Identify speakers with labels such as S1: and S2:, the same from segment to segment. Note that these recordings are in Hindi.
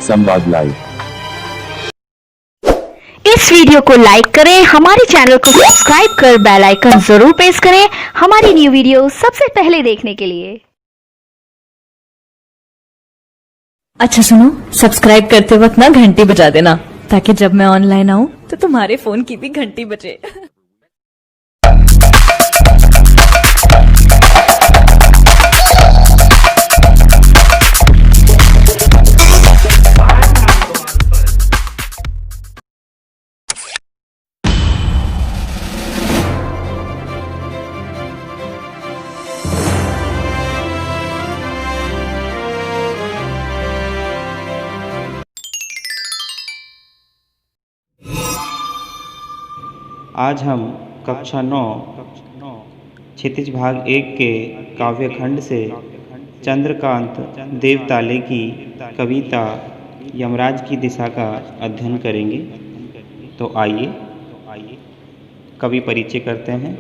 S1: संवाद लाइव।
S2: इस वीडियो को लाइक करें, हमारे चैनल को सब्सक्राइब कर बेल आइकन जरूर प्रेस करें हमारी न्यू वीडियो सबसे पहले देखने के लिए।
S3: अच्छा सुनो, सब्सक्राइब करते वक्त ना घंटी बजा देना ताकि जब मैं ऑनलाइन आऊं तो तुम्हारे फोन की भी घंटी बजे।
S4: आज हम कक्षा 9 क्षितिज भाग 1 के काव्यखंड से चंद्रकांत देवताले की कविता यमराज की दिशा का अध्ययन करेंगे। तो आइए कवि परिचय करते हैं।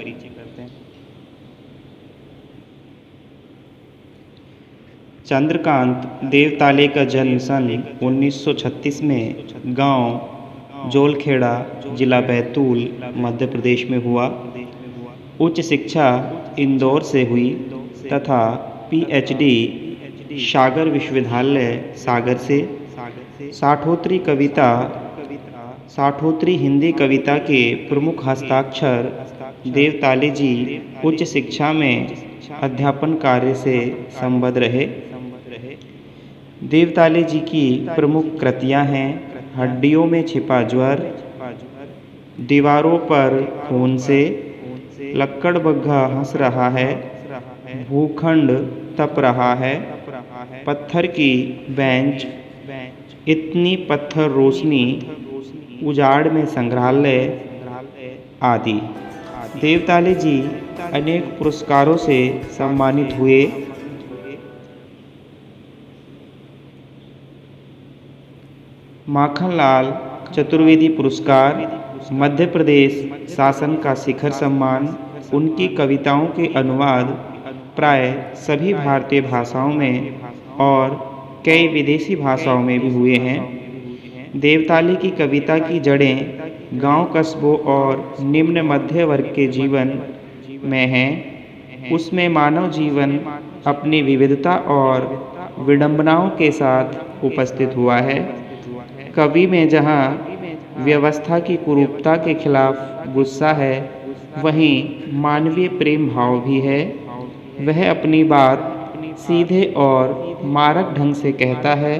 S4: चंद्रकांत देवताले का जन्म सन 1936 में गांव जोलखेड़ा, जिला बैतूल, मध्य प्रदेश में हुआ। उच्च शिक्षा इंदौर से हुई तथा पीएचडी सागर विश्वविद्यालय सागर से। साठोत्री हिंदी कविता के प्रमुख हस्ताक्षर देवताले जी उच्च शिक्षा में अध्यापन कार्य से संबद्ध रहे। देवताले जी की प्रमुख कृतियां हैं हड्डियों में छिपा ज्वर, दीवारों पर खून से, लक्कड़ बग्घा हंस रहा है, भूखंड तप रहा है, पत्थर की बेंच, इतनी पत्थर रोशनी, उजाड़ में संग्रहालय आदि। देवताले जी अनेक पुरस्कारों से सम्मानित हुए। माखनलाल चतुर्वेदी पुरस्कार, मध्य प्रदेश शासन का शिखर सम्मान। उनकी कविताओं के अनुवाद प्राय सभी भारतीय भाषाओं में और कई विदेशी भाषाओं में भी हुए हैं। देवताले की कविता की जड़ें गांव कस्बों और निम्न मध्य वर्ग के जीवन में हैं। उसमें मानव जीवन अपनी विविधता और विडंबनाओं के साथ उपस्थित हुआ है। कवि में जहाँ व्यवस्था की कुरूपता के खिलाफ गुस्सा है, वहीं मानवीय प्रेम भाव भी है। वह अपनी बात सीधे और मारक ढंग से कहता है।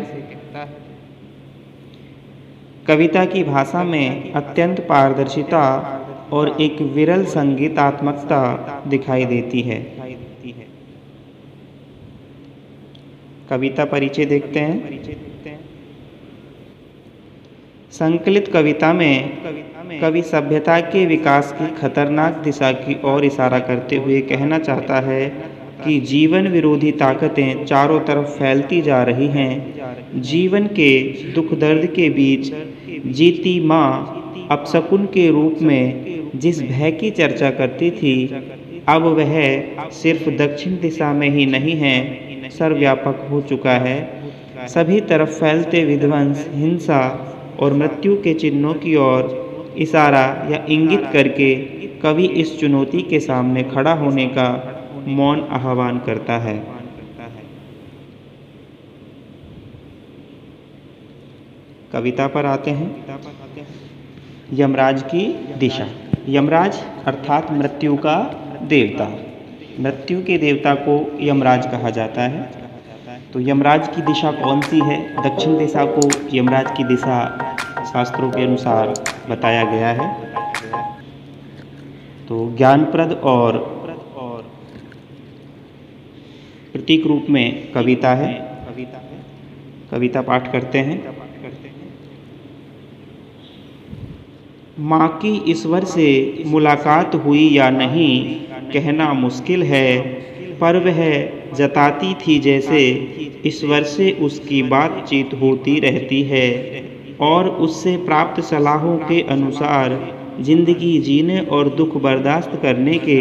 S4: कविता की भाषा में अत्यंत पारदर्शिता और एक विरल संगीतात्मकता दिखाई देती है। कविता परिचय देखते हैं। संकलित कविता में कवि सभ्यता के विकास की खतरनाक दिशा की ओर इशारा करते हुए कहना चाहता है कि जीवन विरोधी ताकतें चारों तरफ फैलती जा रही हैं। जीवन के दुख दर्द के बीच जीती माँ अपशकुन के रूप में जिस भय की चर्चा करती थी, अब वह सिर्फ दक्षिण दिशा में ही नहीं है, सर्वव्यापक हो चुका है। सभी तरफ फैलते विध्वंस, हिंसा और मृत्यु के चिन्हों की ओर इशारा या इंगित करके कवि इस चुनौती के सामने खड़ा होने का मौन आह्वान करता है। कविता पर आते हैं। यमराज की दिशा। यमराज अर्थात मृत्यु का देवता। मृत्यु के देवता को यमराज कहा जाता है। तो यमराज की दिशा कौन सी है? दक्षिण दिशा को यमराज की दिशा शास्त्रों के अनुसार बताया गया है। तो ज्ञानप्रद और प्रतीक रूप में कविता है। कविता पाठ करते हैं। माँ की ईश्वर से मुलाकात हुई या नहीं कहना मुश्किल है, पर वह जताती थी जैसे ईश्वर से उसकी बातचीत होती रहती है और उससे प्राप्त सलाहों के अनुसार जिंदगी जीने और दुख बर्दाश्त करने के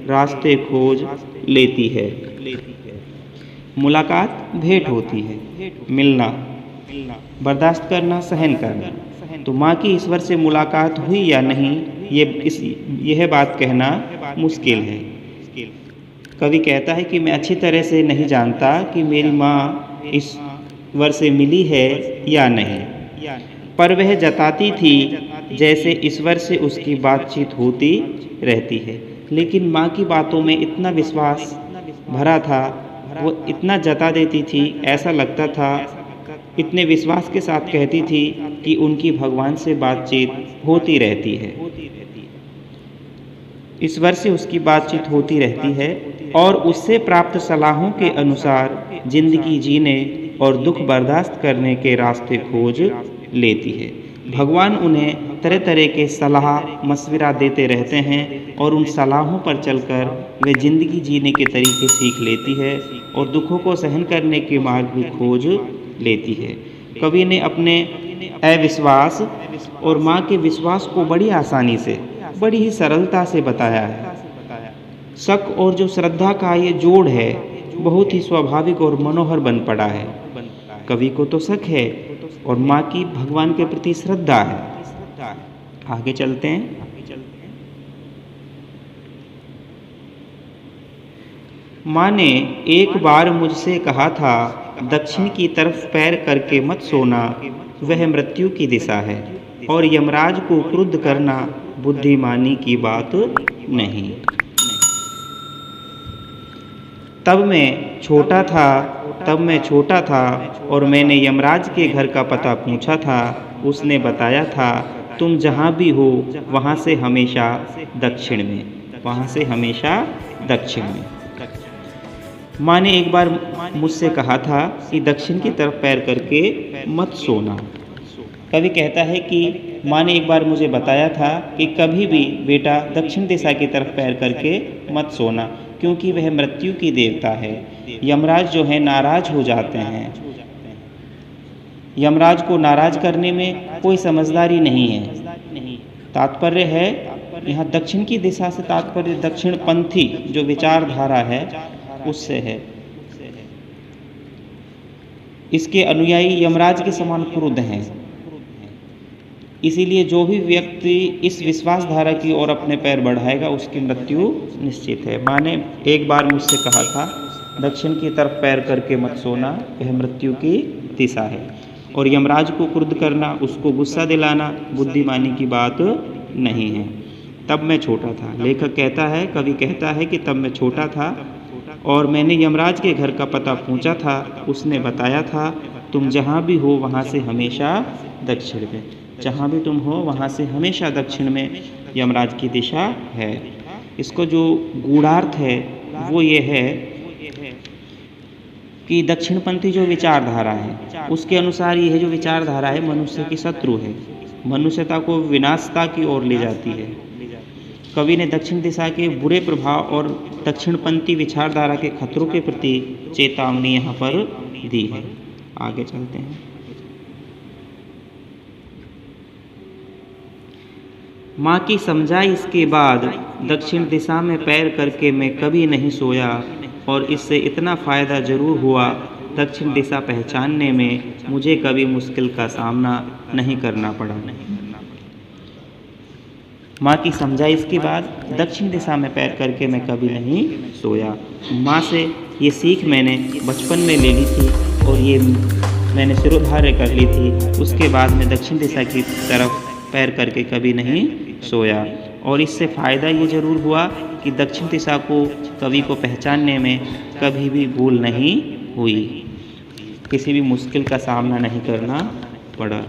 S4: रास्ते खोज लेती है। मुलाकात भेंट होती है, मिलना। बर्दाश्त करना, सहन करना। तो माँ की ईश्वर से मुलाकात हुई या नहीं, यह बात कहना मुश्किल है। कवि कहता है कि मैं अच्छी तरह से नहीं जानता कि मेरी माँ ईश्वर से मिली है या नहीं, पर वह जताती थी जैसे ईश्वर से उसकी बातचीत होती रहती है। लेकिन माँ की बातों में इतना विश्वास भरा था, वो इतना जता देती थी, ऐसा लगता था, इतने विश्वास के साथ कहती थी कि उनकी भगवान से बातचीत होती रहती है, ईश्वर से उसकी बातचीत होती रहती है और उससे प्राप्त सलाहों के अनुसार जिंदगी जीने और दुख बर्दाश्त करने के रास्ते खोज लेती है। भगवान उन्हें तरह तरह के सलाह मशविरा देते रहते हैं और उन सलाहों पर चलकर वे जिंदगी जीने के तरीके सीख लेती है और दुखों को सहन करने के मार्ग भी खोज लेती है। कवि ने अपने अविश्वास और माँ के विश्वास को बड़ी आसानी से, बड़ी ही सरलता से बताया है। शक और जो श्रद्धा का ये जोड़ है बहुत ही स्वाभाविक और मनोहर बन पड़ा है। कवि को तो शक है और माँ की भगवान के प्रति श्रद्धा है। आगे चलते हैं। माँ ने एक बार मुझसे कहा था, दक्षिण की तरफ पैर करके मत सोना, वह मृत्यु की दिशा है और यमराज को क्रुद्ध करना बुद्धिमानी की बात नहीं। तब मैं छोटा था और मैंने यमराज के घर का पता पूछा था। उसने बताया था, तुम जहाँ भी हो वहाँ से हमेशा दक्षिण में। माँ ने एक बार मुझसे कहा था कि दक्षिण की तरफ पैर करके मत सोना। कवि कहता है कि माँ ने एक बार मुझे बताया था कि कभी भी बेटा दक्षिण दिशा की तरफ पैर करके मत सोना, क्योंकि वह मृत्यु की देवता है। यमराज जो है नाराज हो जाते हैं। यमराज को नाराज करने में कोई समझदारी नहीं है। तात्पर्य है यहाँ दक्षिण की दिशा से तात्पर्य दक्षिण पंथी जो विचारधारा है उससे है। इसके अनुयायी यमराज के समान क्रुद्ध हैं। इसीलिए जो भी व्यक्ति इस विश्वासधारा की ओर अपने पैर बढ़ाएगा उसकी मृत्यु निश्चित है। माँ ने एक बार मुझसे कहा था, दक्षिण की तरफ पैर करके मत सोना, यह मृत्यु की दिशा है और यमराज को क्रुद्ध करना, उसको गुस्सा दिलाना बुद्धिमानी की बात नहीं है। तब मैं छोटा था। लेखक कहता है, कवि कहता है कि तब मैं छोटा था और मैंने यमराज के घर का पता पूछा था। उसने बताया था, तुम जहाँ भी हो वहाँ से हमेशा दक्षिण में। जहाँ भी तुम हो वहाँ से हमेशा दक्षिण में यमराज की दिशा है। इसको जो गूढ़ार्थ है वो ये है कि दक्षिणपंथी जो विचारधारा है उसके अनुसार यह जो विचारधारा है मनुष्य की शत्रु है, मनुष्यता को विनाशता की ओर ले जाती है। कवि ने दक्षिण दिशा के बुरे प्रभाव और दक्षिणपंथी विचारधारा के खतरों के प्रति चेतावनी यहाँ पर दी है। आगे चलते हैं। माँ की समझाइश के बाद दक्षिण दिशा में पैर करके मैं कभी नहीं सोया और इससे इतना फ़ायदा ज़रूर हुआ, दक्षिण दिशा पहचानने में मुझे कभी मुश्किल का सामना नहीं करना पड़ा। माँ की समझाइश के बाद दक्षिण दिशा में पैर करके मैं कभी नहीं सोया। माँ से ये सीख मैंने बचपन में ले ली थी और ये मैंने सिरोधार्य कर ली थी। उसके बाद मैं दक्षिण दिशा की तरफ पैर करके कभी नहीं सोया और इससे फ़ायदा ये ज़रूर हुआ कि दक्षिण दिशा को कवि को पहचानने में कभी भी भूल नहीं हुई, किसी भी मुश्किल का सामना नहीं करना पड़ा।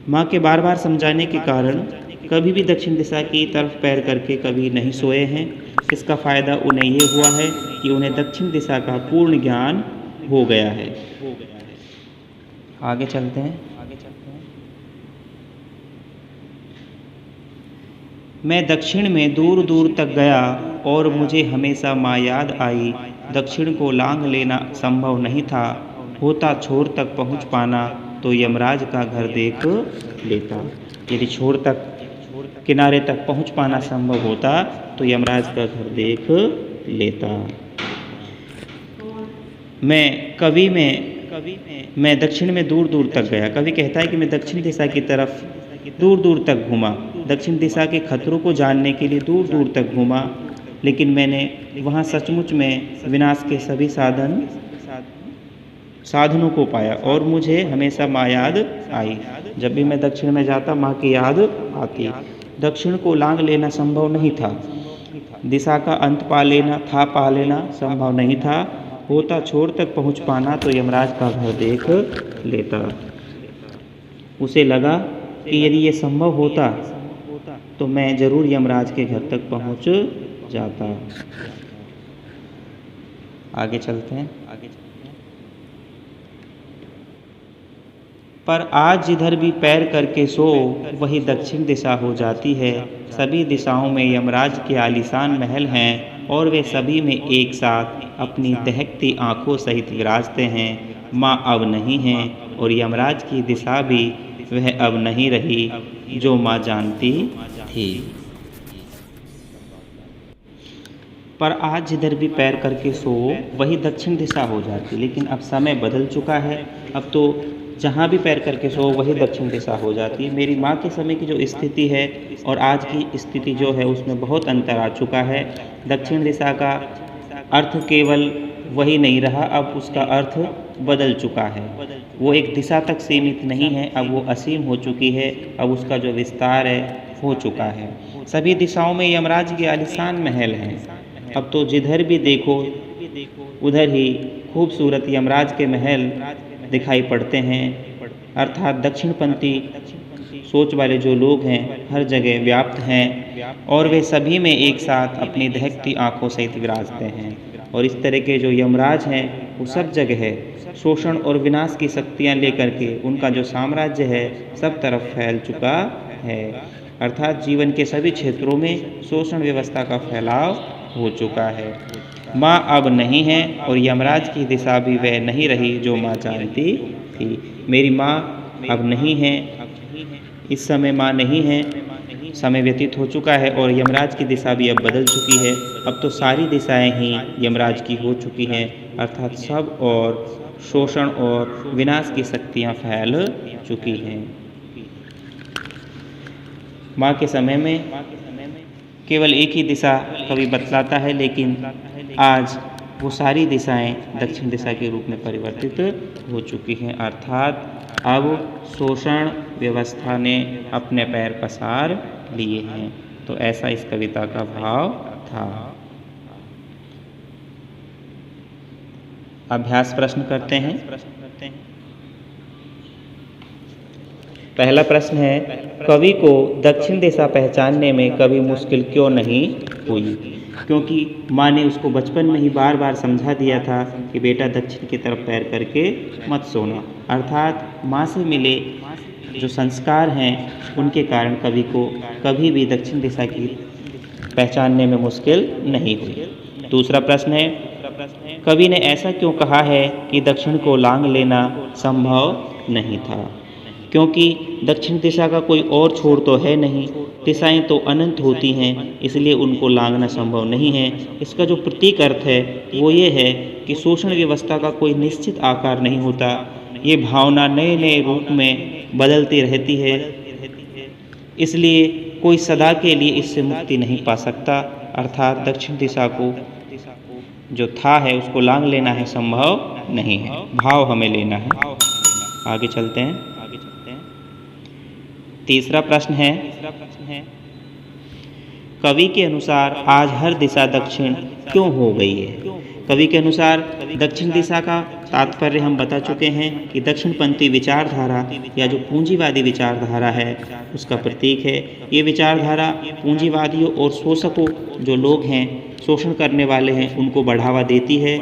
S4: माँ के बार बार समझाने के कारण कभी भी दक्षिण दिशा की तरफ पैर करके कभी नहीं सोए हैं। इसका फ़ायदा उन्हें ये हुआ है कि उन्हें दक्षिण दिशा का पूर्ण ज्ञान हो गया है। आगे चलते हैं। मैं दक्षिण में दूर दूर तक गया और मुझे हमेशा माँ याद आई। दक्षिण को लांघ लेना संभव नहीं था, होता छोर तक पहुँच पाना तो यमराज का घर देख लेता। यदि छोर तक किनारे तक पहुँच पाना संभव होता तो यमराज का घर देख लेता। मैं कवि में मैं दक्षिण में दूर दूर तक गया। कवि कहता है कि मैं दक्षिण दिशा की तरफ दूर दूर तक घूमा, दक्षिण दिशा के खतरों को जानने के लिए दूर दूर तक घूमा, लेकिन मैंने वहाँ सचमुच में विनाश के सभी साधनों को पाया और मुझे हमेशा माँ याद आई। जब भी मैं दक्षिण में जाता माँ की याद आती। दक्षिण को लांघ लेना संभव नहीं था, दिशा का अंत पा लेना संभव नहीं था। होता छोर तक पहुँच पाना तो यमराज का घर देख लेता। उसे लगा कि यदि ये संभव होता तो मैं जरूर यमराज के घर तक पहुँच जाता। आगे चलते हैं। पर आज जिधर भी पैर करके सो वही दक्षिण दिशा हो जाती है। सभी दिशाओं में यमराज के आलीशान महल हैं और वे सभी में एक साथ अपनी दहकती आंखों सहित विराजते हैं। माँ अब नहीं है और यमराज की दिशा भी वह अब नहीं रही जो माँ जानती थी। पर आज जिधर भी पैर करके सो वही दक्षिण दिशा हो जाती, लेकिन अब समय बदल चुका है। अब तो जहाँ भी पैर करके सो वही दक्षिण दिशा हो जाती है। मेरी माँ के समय की जो स्थिति है और आज की स्थिति जो है उसमें बहुत अंतर आ चुका है। दक्षिण दिशा का अर्थ केवल वही नहीं रहा, अब उसका अर्थ बदल चुका है। वो एक दिशा तक सीमित नहीं है, अब वो असीम हो चुकी है। अब उसका जो विस्तार है हो चुका है। सभी दिशाओं में यमराज के आलीशान महल हैं। अब तो जिधर भी देखो उधर ही खूबसूरत यमराज के महल दिखाई पड़ते हैं। अर्थात दक्षिणपंथी सोच वाले जो लोग हैं हर जगह व्याप्त हैं और वे सभी में एक साथ अपनी दहकती आंखों सहित विराजते हैं। और इस तरह के जो यमराज हैं वो सब जगह है शोषण और विनाश की शक्तियाँ लेकर के उनका जो साम्राज्य है सब तरफ फैल चुका है। अर्थात जीवन के सभी क्षेत्रों में शोषण व्यवस्था का फैलाव हो चुका है। माँ अब नहीं है और यमराज की दिशा भी वह नहीं रही जो माँ जानती थी। मेरी माँ अब नहीं है, इस समय माँ नहीं है, समय व्यतीत हो चुका है और यमराज की दिशा भी अब बदल चुकी है। अब तो सारी दिशाएं ही यमराज की हो चुकी हैं। अर्थात सब और शोषण और विनाश की शक्तियाँ फैल चुकी हैं। माँ के समय में केवल एक ही दिशा कभी बतलाता है, लेकिन आज वो सारी दिशाएं दक्षिण दिशा के रूप में परिवर्तित हो चुकी हैं। अर्थात अब शोषण व्यवस्था ने अपने पैर पसार लिए हैं। तो ऐसा इस कविता का भाव था। अभ्यास प्रश्न करते हैं। पहला प्रश्न है, कवि को दक्षिण दिशा पहचानने में कभी मुश्किल क्यों नहीं हुई? क्योंकि माँ ने उसको बचपन में ही बार बार समझा दिया था कि बेटा दक्षिण की तरफ पैर करके मत सोना। अर्थात माँ से मिले जो संस्कार हैं उनके कारण कवि को कभी भी दक्षिण दिशा की पहचानने में मुश्किल नहीं हुई। दूसरा प्रश्न है, कवि ने ऐसा क्यों कहा है कि दक्षिण को लांघ लेना संभव नहीं था? क्योंकि दक्षिण दिशा का कोई और छोर तो है नहीं, दिशाएं तो अनंत होती हैं, इसलिए उनको लांघना संभव नहीं है। इसका जो प्रतीक अर्थ है वो ये है कि शोषण व्यवस्था का कोई निश्चित आकार नहीं होता, ये भावना नए नए रूप में बदलती रहती है, इसलिए कोई सदा के लिए इससे मुक्ति नहीं पा सकता। अर्थात दक्षिण दिशा को जो था है उसको लांघ लेना है संभव नहीं है, भाव हमें लेना है। आगे चलते हैं। तीसरा प्रश्न है, कवि के अनुसार आज हर दिशा दक्षिण क्यों हो गई है? कवि के अनुसार दक्षिण दिशा का तात्पर्य हम बता चुके हैं कि दक्षिणपंथी विचारधारा या जो पूंजीवादी विचारधारा है उसका प्रतीक है। ये विचारधारा पूंजीवादियों और शोषकों जो लोग हैं, शोषण करने वाले हैं, उनको बढ़ावा देती है।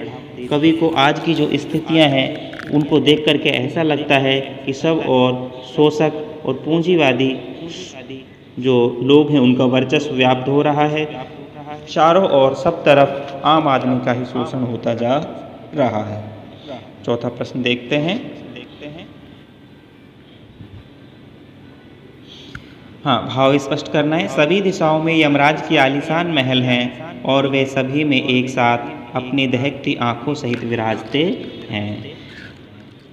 S4: कवि को आज की जो स्थितियां हैं उनको देख करके ऐसा लगता है कि सब और शोषक और पूंजीवादी जो लोग हैं उनका वर्चस्व व्याप्त हो रहा है। चारों ओर सब तरफ आम आदमी का ही शोषण होता जा रहा है। चौथा प्रश्न देखते हैं। हाँ, भाव स्पष्ट करना है। सभी दिशाओं में यमराज की आलीशान महल हैं और वे सभी में एक साथ अपनी दहकती आंखों सहित विराजते हैं।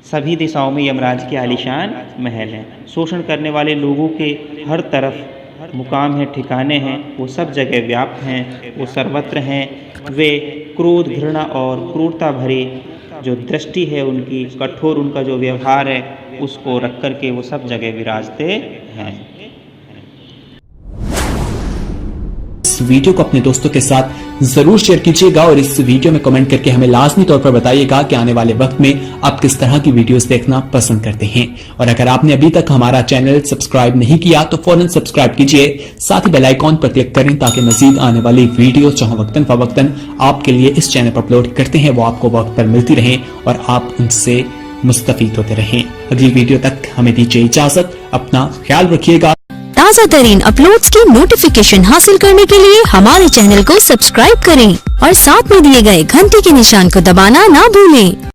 S4: सभी दिशाओं में यमराज के आलीशान महल हैं। शोषण करने वाले लोगों के हर तरफ मुकाम है, ठिकाने हैं, वो सब जगह व्याप्त हैं, वो सर्वत्र हैं। वे क्रोध, घृणा और क्रूरता भरी जो दृष्टि है उनकी, कठोर उनका जो व्यवहार है, उसको रख कर के वो सब जगह विराजते हैं।
S1: इस वीडियो को अपने दोस्तों के साथ जरूर शेयर कीजिएगा और इस वीडियो में कमेंट करके हमें लाजमी तौर पर बताइएगा कि आने वाले वक्त में आप किस तरह की वीडियोस देखना पसंद करते हैं। और अगर आपने अभी तक हमारा चैनल सब्सक्राइब नहीं किया तो फौरन सब्सक्राइब कीजिए, साथ ही बेल आइकॉन पर क्लिक करें ताकि मजीद आने वाली वीडियो जहां वक्तन फवक्तन आपके लिए इस चैनल पर अपलोड करते हैं वो आपको वक्त पर मिलती रहे और आप उनसे मुस्तफीद होते रहें। अगली वीडियो तक हमें दीजिए इजाजत, अपना ख्याल रखिएगा।
S5: ताज़ा तरीन अपलोड्स की नोटिफिकेशन हासिल करने के लिए हमारे चैनल को सब्सक्राइब करें और साथ में दिए गए घंटी के निशान को दबाना ना भूलें।